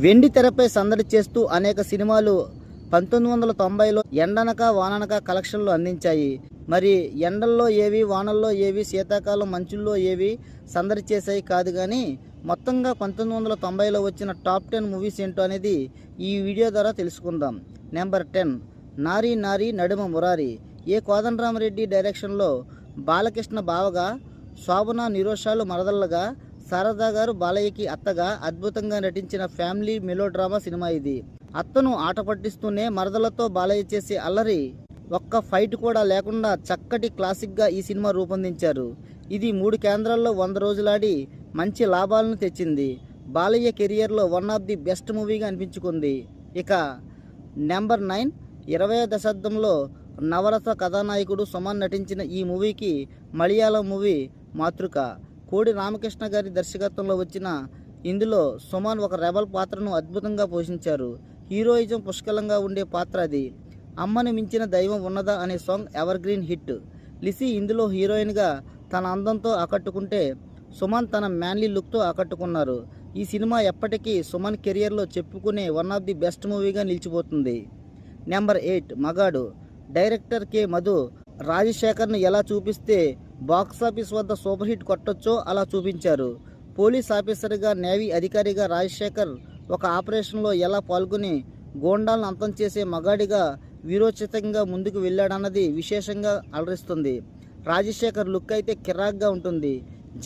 వెండి తెరపై సందడి చేస్తూ అనేక సినిమాలు 1990లో ఎండనక వాననక కలెక్షన్లు అందించాయి. మరి ఎండల్లో ఏవి, వానల్లో ఏవి, శీతాకాలం మంచుల్లో ఏవి సందడి చేశాయి కాదు కానీ మొత్తంగా 1990లో వచ్చిన టాప్ 10 మూవీస్ ఏంటో అనేది ఈ వీడియో ద్వారా తెలుసుకుందాం. నెంబర్ 10 నారీ నారీ నడుమ మురారి. ఏ కోదండరామరెడ్డి డైరెక్షన్లో బాలకృష్ణ బావగా, శోభన నిరోషాలు మరదళ్ళగా, శారదా గారు బాలయ్యకి అత్తగా అద్భుతంగా నటించిన ఫ్యామిలీ మెలోడ్రామా సినిమా ఇది. అత్తను ఆట పట్టిస్తూనే మరదలతో బాలయ్య చేసే అల్లరి ఒక్క ఫైట్ కూడా లేకుండా చక్కటి క్లాసిక్గా ఈ సినిమా రూపొందించారు. ఇది 3 కేంద్రాల్లో 100 రోజులాడి మంచి లాభాలను తెచ్చింది. బాలయ్య కెరియర్లో వన్ ఆఫ్ ది బెస్ట్ మూవీగా అనిపించుకుంది. ఇక నెంబర్ 9 20వ దశాబ్దంలో నవరస కథానాయకుడు సుమన్ నటించిన ఈ మూవీకి మలయాళం మూవీ మాతృక. కోడి రామకృష్ణ గారి దర్శకత్వంలో వచ్చిన ఇందులో సుమన్ ఒక రెబల్ పాత్రను అద్భుతంగా పోషించారు. హీరోయిజం పుష్కలంగా ఉండే పాత్ర అది. అమ్మని మించిన దైవం ఉన్నదా అనే సాంగ్ ఎవర్ గ్రీన్ హిట్. లిసీ ఇందులో హీరోయిన్గా తన అందంతో ఆకట్టుకుంటే సుమన్ తన మ్యాన్లీ లుక్తో ఆకట్టుకున్నారు. ఈ సినిమా ఎప్పటికీ సుమన్ కెరియర్లో చెప్పుకునే వన్ ఆఫ్ ది బెస్ట్ మూవీగా నిలిచిపోతుంది. నెంబర్ 8 మగాడు. డైరెక్టర్ కె మధు రాజశేఖర్ను ఎలా చూపిస్తే బాక్సాఫీస్ వద్ద సూపర్ హిట్ కొట్టొచ్చో అలా చూపించారు. పోలీస్ ఆఫీసర్గా, నేవీ అధికారిగా రాజశేఖర్ ఒక ఆపరేషన్లో ఎలా పాల్గొని గోండాలను అంతం చేసే మగాడిగా వీరోచితంగా ముందుకు వెళ్ళాడన్నది విశేషంగా అలరిస్తుంది. రాజశేఖర్ లుక్ అయితే కిరాక్గా ఉంటుంది.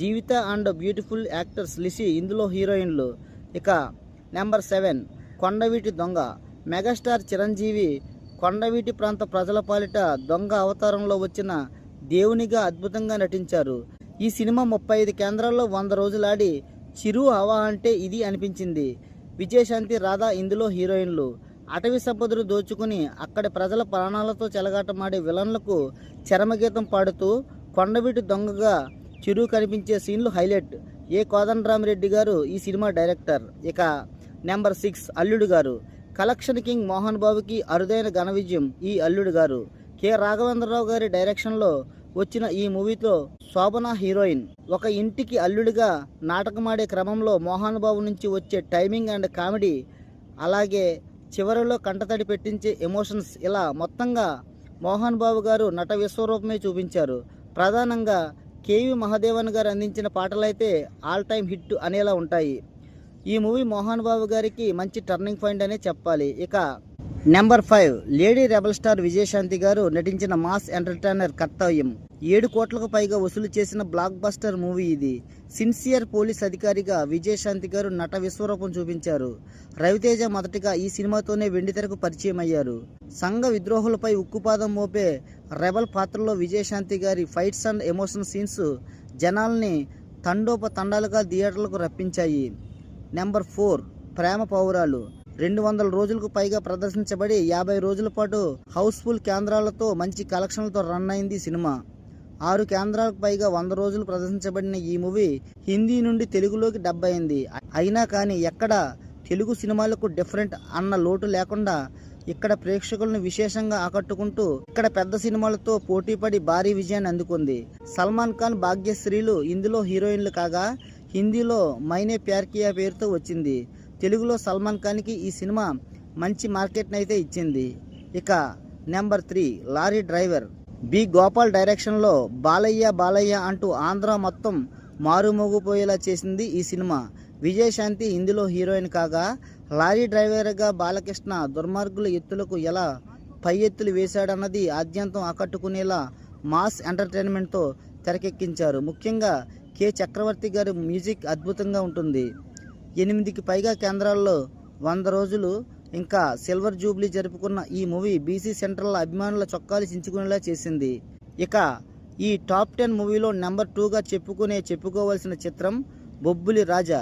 జీవిత అండ్ బ్యూటిఫుల్ యాక్టర్స్ లిసీ ఇందులో హీరోయిన్లు. ఇక నెంబర్ 7 కొండవీటి దొంగ. మెగాస్టార్ చిరంజీవి కొండవీటి ప్రాంత ప్రజల పాలిట దొంగ అవతారంలో వచ్చిన దేవునిగా అద్భుతంగా నటించారు. ఈ సినిమా 35 కేంద్రాల్లో 100 రోజులాడి చిరు హవా అంటే ఇది అనిపించింది. విజయశాంతి, రాధా ఇందులో హీరోయిన్లు. అటవీ సంపదను దోచుకుని అక్కడి ప్రజల ప్రాణాలతో చెలగాటమాడే విలన్లకు చరమగీతం పాడుతూ కొండవీటి దొంగగా చిరు కనిపించే సీన్లు హైలైట్. ఏ కోదండరామరెడ్డి గారు ఈ సినిమా డైరెక్టర్. ఇక నెంబర్ 6 అల్లుడు గారు. కలెక్షన్ కింగ్ మోహన్ బాబుకి అరుదైన ఘన విజయం ఈ అల్లుడు గారు. కె రాఘవేంద్రరావు గారి డైరెక్షన్లో వచ్చిన ఈ మూవీతో శోభన హీరోయిన్. ఒక ఇంటికి అల్లుడిగా నాటకమాడే క్రమంలో మోహన్ బాబు నుంచి వచ్చే టైమింగ్ అండ్ కామెడీ, అలాగే చివరిలో కంటతడి పెట్టించే ఎమోషన్స్, ఇలా మొత్తంగా మోహన్ బాబు గారు నట విశ్వరూపమే చూపించారు. ప్రధానంగా కేవి మహాదేవన్ గారు అందించిన పాటలైతే ఆల్ టైమ్ హిట్ అనేలా ఉంటాయి. ఈ మూవీ మోహన్ బాబు గారికి మంచి టర్నింగ్ పాయింట్ అనే చెప్పాలి. ఇక number 5 lady rebel star Vijayashanti గారు నటించిన మాస్ ఎంటర్టైనర్ కర్తవ్యం. 7 కోట్లకు పైగా వసూలు చేసిన బ్లాక్ బస్టర్ మూవీ ఇది. సిన్సియర్ పోలీస్ అధికారిగా విజయశాంతి గారు నట విశ్వరూపం చూపించారు. రవితేజ మొదటిగా ఈ సినిమాతోనే వెండితెరకు పరిచయం అయ్యారు. సంఘ విద్రోహులపై ఉక్కుపాదం మోపే రెబల్ పాత్రలో విజయశాంతి గారి ఫైట్స్ అండ్ ఎమోషనల్ సీన్స్ జనాల్ని తండోపతండాలుగా థియేటర్లకు రప్పించాయి. నెంబర్ 4 ప్రేమ పౌరాలు. 200 రోజులకు పైగా ప్రదర్శించబడి 50 రోజుల పాటు హౌస్ఫుల్ కేంద్రాలతో మంచి కలెక్షన్లతో రన్ అయింది సినిమా. 6 కేంద్రాలకు పైగా 100 రోజులు ప్రదర్శించబడిన ఈ మూవీ హిందీ నుండి తెలుగులోకి డబ్ అయింది. అయినా కానీ ఎక్కడ తెలుగు సినిమాలకు డిఫరెంట్ అన్న లోటు లేకుండా ఇక్కడ ప్రేక్షకులను విశేషంగా ఆకట్టుకుంటూ ఇక్కడ పెద్ద సినిమాలతో పోటీపడి భారీ విజయాన్ని అందుకుంది. సల్మాన్ ఖాన్, భాగ్యశ్రీలు ఇందులో హీరోయిన్లు కాగా హిందీలో మైనే ప్యార్ కియా పేరుతో వచ్చింది. తెలుగులో సల్మాన్ ఖాన్కి ఈ సినిమా మంచి మార్కెట్ని అయితే ఇచ్చింది. ఇక number 3 lorry driver. B Gopal డైరెక్షన్లో బాలయ్య బాలయ్య అంటూ ఆంధ్ర మొత్తం మారుమోగిపోయేలా చేసింది ఈ సినిమా. విజయశాంతి ఇందులో హీరోయిన్ కాగా లారీ డ్రైవర్గా బాలకృష్ణ దుర్మార్గుల ఎత్తులకు ఎలా పై ఎత్తులు వేశాడన్నది ఆద్యంతం ఆకట్టుకునేలా మాస్ ఎంటర్టైన్మెంట్తో తెరకెక్కించారు. ముఖ్యంగా కె చక్రవర్తి గారి మ్యూజిక్ అద్భుతంగా ఉంటుంది. 8కి పైగా కేంద్రాల్లో 100 రోజులు ఇంకా సిల్వర్ జూబ్లీ జరుపుకున్న ఈ మూవీ బీసీ సెంట్రల్ అభిమానుల చొక్కాలు చించుకునేలా చేసింది. ఇక ఈ టాప్ 10 మూవీలో నెంబర్ 2గా చెప్పుకోవాల్సిన చిత్రం బొబ్బులి రాజా.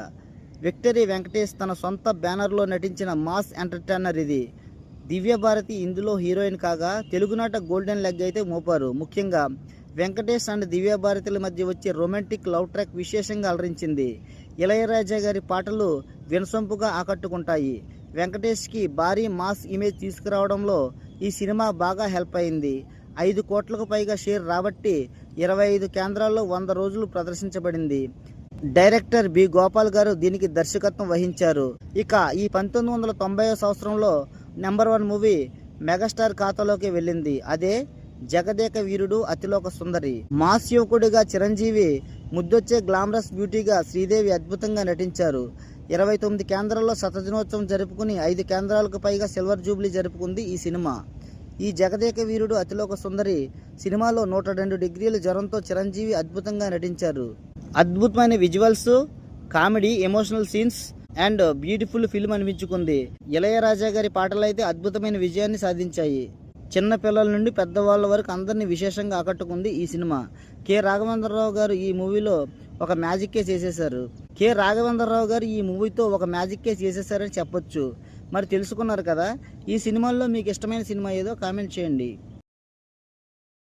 విక్టరీ వెంకటేష్ తన సొంత బ్యానర్లో నటించిన మాస్ ఎంటర్టైనర్ ఇది. దివ్యభారతి ఇందులో హీరోయిన్ కాగా తెలుగునాట గోల్డెన్ లెగ్ అయితే మోపారు. ముఖ్యంగా వెంకటేష్ అండ్ దివ్యభారతిల మధ్య వచ్చే రొమాంటిక్ లవ్ ట్రాక్ విశేషంగా అలరించింది. ఇళయరాజా గారి పాటలు వినసొంపుగా ఆకట్టుకుంటాయి. వెంకటేష్కి భారీ మాస్ ఇమేజ్ తీసుకురావడంలో ఈ సినిమా బాగా హెల్ప్ అయింది. 5 కోట్లకు పైగా షేర్ రాబట్టి 25 కేంద్రాల్లో 100 రోజులు ప్రదర్శించబడింది. డైరెక్టర్ బి గోపాల్ గారు దీనికి దర్శకత్వం వహించారు. ఇక ఈ 1990 సంవత్సరంలో నెంబర్ 1 మూవీ మెగాస్టార్ ఖాతాలోకి వెళ్ళింది. అదే జగదేక వీరుడు అతిలోక సుందరి. మాస్ యువకుడిగా చిరంజీవి, ముద్దొచ్చే గ్లామరస్ బ్యూటీగా శ్రీదేవి అద్భుతంగా నటించారు. 29 కేంద్రాల్లో శతదినోత్సవం జరుపుకుని 5 కేంద్రాలకు పైగా సిల్వర్ జూబ్లీ జరుపుకుంది ఈ సినిమా. ఈ జగదేక వీరుడు అతిలోక సుందరి సినిమాలో 102 డిగ్రీల జ్వరంతో చిరంజీవి అద్భుతంగా నటించారు. అద్భుతమైన visuals, comedy, emotional scenes and beautiful film అనిపించుకుంది. ఇళయరాజా గారి పాటలైతే అద్భుతమైన విజయాన్ని సాధించాయి. చిన్న పిల్లల నుండి పెద్దవాళ్ళ వరకు అందరినీ విశేషంగా ఆకట్టుకుంది ఈ సినిమా. కె రాఘవేంద్రరావు గారు ఈ మూవీలో ఒక మ్యాజిక్ కేస్ చేసేశారు. కె రాఘవేంద్రరావు గారు ఈ మూవీతో ఒక మ్యాజిక్ కేస్ చేసేసారని చెప్పొచ్చు. మరి తెలుసుకున్నారు కదా. ఈ సినిమాల్లో మీకు ఇష్టమైన సినిమా ఏదో కామెంట్ చేయండి.